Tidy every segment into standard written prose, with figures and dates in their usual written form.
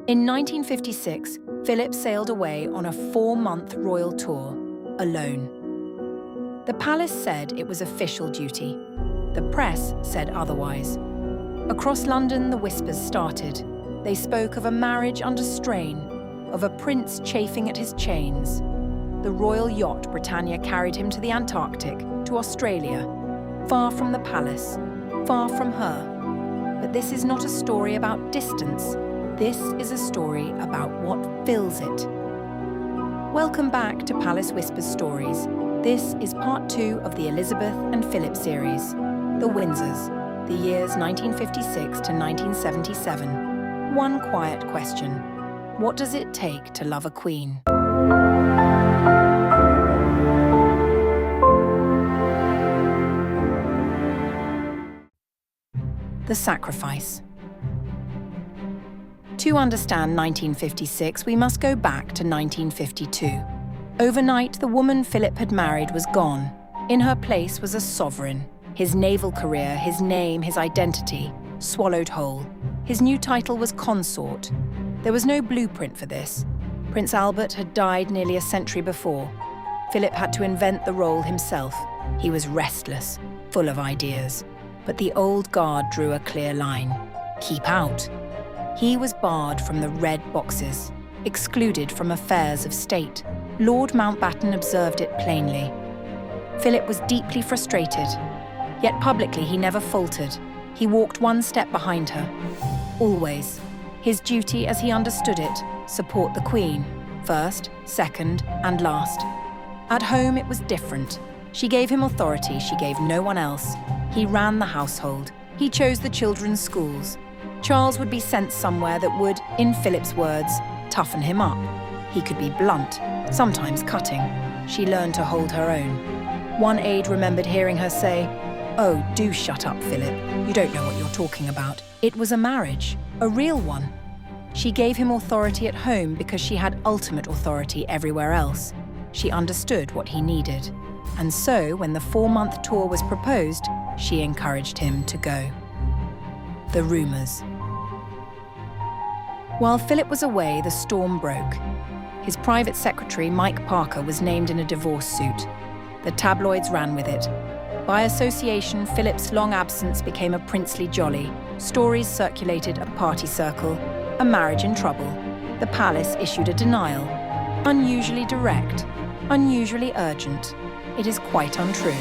In 1956, Philip sailed away on a 4-month royal tour, alone. The palace said it was official duty. The press said otherwise. Across London, the whispers started. They spoke of a marriage under strain, of a prince chafing at his chains. The royal yacht Britannia carried him to the Antarctic, to Australia, far from the palace, far from her. But this is not a story about distance. This is a story about what fills it. Welcome back to Palace Whispers Stories. This is part 2 of the Elizabeth and Philip series, The Windsors, the years 1956 to 1977. One quiet question. What does it take to love a queen? The sacrifice. To understand 1956, we must go back to 1952. Overnight, the woman Philip had married was gone. In her place was a sovereign. His naval career, his name, his identity, swallowed whole. His new title was consort. There was no blueprint for this. Prince Albert had died nearly a century before. Philip had to invent the role himself. He was restless, full of ideas. But the old guard drew a clear line. Keep out. He was barred from the red boxes, excluded from affairs of state. Lord Mountbatten observed it plainly. Philip was deeply frustrated, yet publicly he never faltered. He walked one step behind her. Always. His duty, as he understood it, support the Queen, first, second, and last. At home it was different. She gave him authority she gave no one else. He ran the household. He chose the children's schools. Charles would be sent somewhere that would, in Philip's words, toughen him up. He could be blunt, sometimes cutting. She learned to hold her own. One aide remembered hearing her say, "Oh, do shut up, Philip. You don't know what you're talking about. It was a marriage, a real one." She gave him authority at home because she had ultimate authority everywhere else. She understood what he needed. And so, when the 4-month tour was proposed, she encouraged him to go. The rumours. While Philip was away, the storm broke. His private secretary, Mike Parker, was named in a divorce suit. The tabloids ran with it. By association, Philip's long absence became a princely jolly. Stories circulated a party circle, a marriage in trouble. The palace issued a denial. Unusually direct, unusually urgent. It is quite untrue.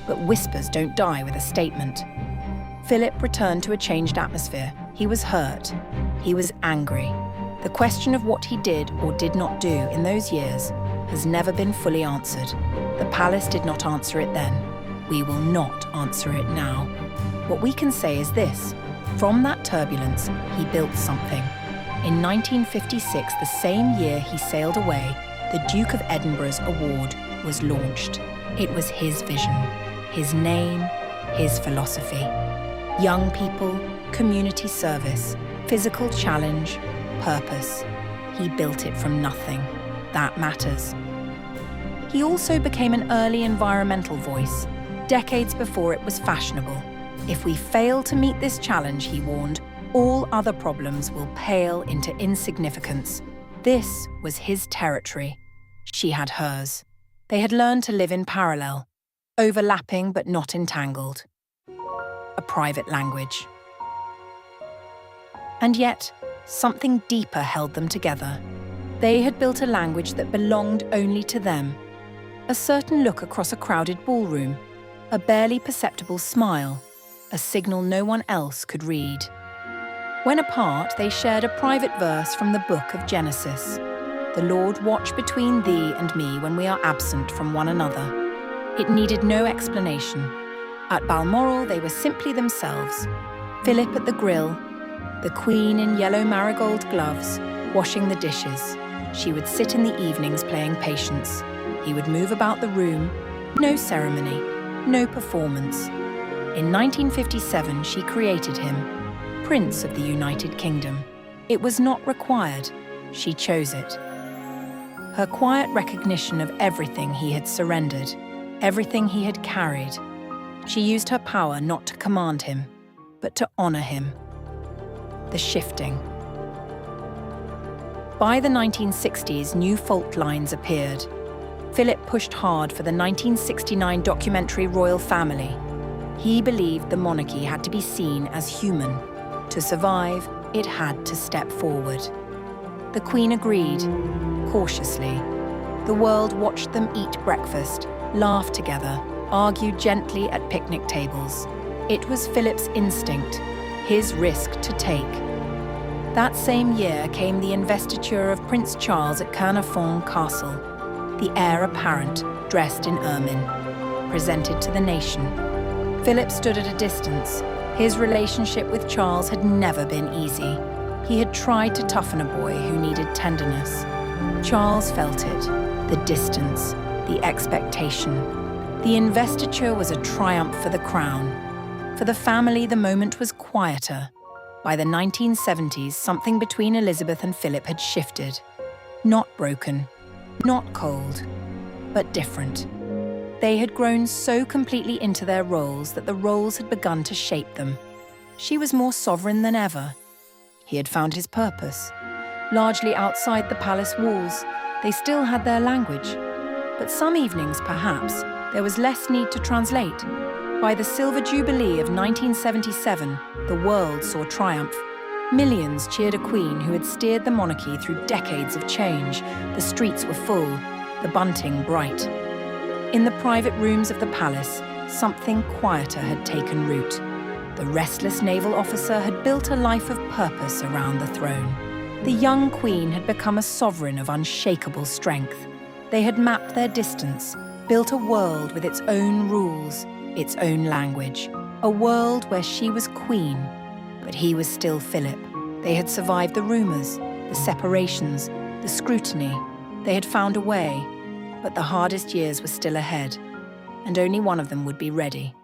But whispers don't die with a statement. Philip returned to a changed atmosphere. He was hurt. He was angry. The question of what he did or did not do in those years has never been fully answered. The palace did not answer it then. We will not answer it now. What we can say is this. From that turbulence, he built something. In 1956, the same year he sailed away, the Duke of Edinburgh's award was launched. It was his vision, his name, his philosophy. Young people, community service, physical challenge, purpose. He built it from nothing. That matters. He also became an early environmental voice, decades before it was fashionable. If we fail to meet this challenge, he warned, all other problems will pale into insignificance. This was his territory. She had hers. They had learned to live in parallel, overlapping but not entangled. A private language. And yet, something deeper held them together. They had built a language that belonged only to them. A certain look across a crowded ballroom, a barely perceptible smile, a signal no one else could read. When apart, they shared a private verse from the book of Genesis. The Lord watch between thee and me when we are absent from one another. It needed no explanation. At Balmoral, they were simply themselves. Philip at the grill, the Queen in yellow marigold gloves, washing the dishes. She would sit in the evenings playing Patience. He would move about the room, no ceremony, no performance. In 1957, she created him, Prince of the United Kingdom. It was not required. She chose it. Her quiet recognition of everything he had surrendered, everything he had carried. She used her power not to command him, but to honor him. The shifting. By the 1960s, new fault lines appeared. Philip pushed hard for the 1969 documentary Royal Family. He believed the monarchy had to be seen as human. To survive, it had to step forward. The Queen agreed, cautiously. The world watched them eat breakfast, laugh together, argue gently at picnic tables. It was Philip's instinct, his risk to take. That same year came the investiture of Prince Charles at Caernarfon Castle, the heir apparent, dressed in ermine, presented to the nation. Philip stood at a distance. His relationship with Charles had never been easy. He had tried to toughen a boy who needed tenderness. Charles felt it, the distance, the expectation. The investiture was a triumph for the crown. For the family, the moment was quieter. By the 1970s, something between Elizabeth and Philip had shifted. Not broken, not cold, but different. They had grown so completely into their roles that the roles had begun to shape them. She was more sovereign than ever. He had found his purpose. Largely outside the palace walls, they still had their language. But some evenings, perhaps, there was less need to translate. By the Silver Jubilee of 1977, the world saw triumph. Millions cheered a queen who had steered the monarchy through decades of change. The streets were full, the bunting bright. In the private rooms of the palace, something quieter had taken root. The restless naval officer had built a life of purpose around the throne. The young queen had become a sovereign of unshakable strength. They had mapped their distance, built a world with its own rules, its own language. A world where she was queen, but he was still Philip. They had survived the rumours, the separations, the scrutiny. They had found a way. But the hardest years were still ahead, and only one of them would be ready.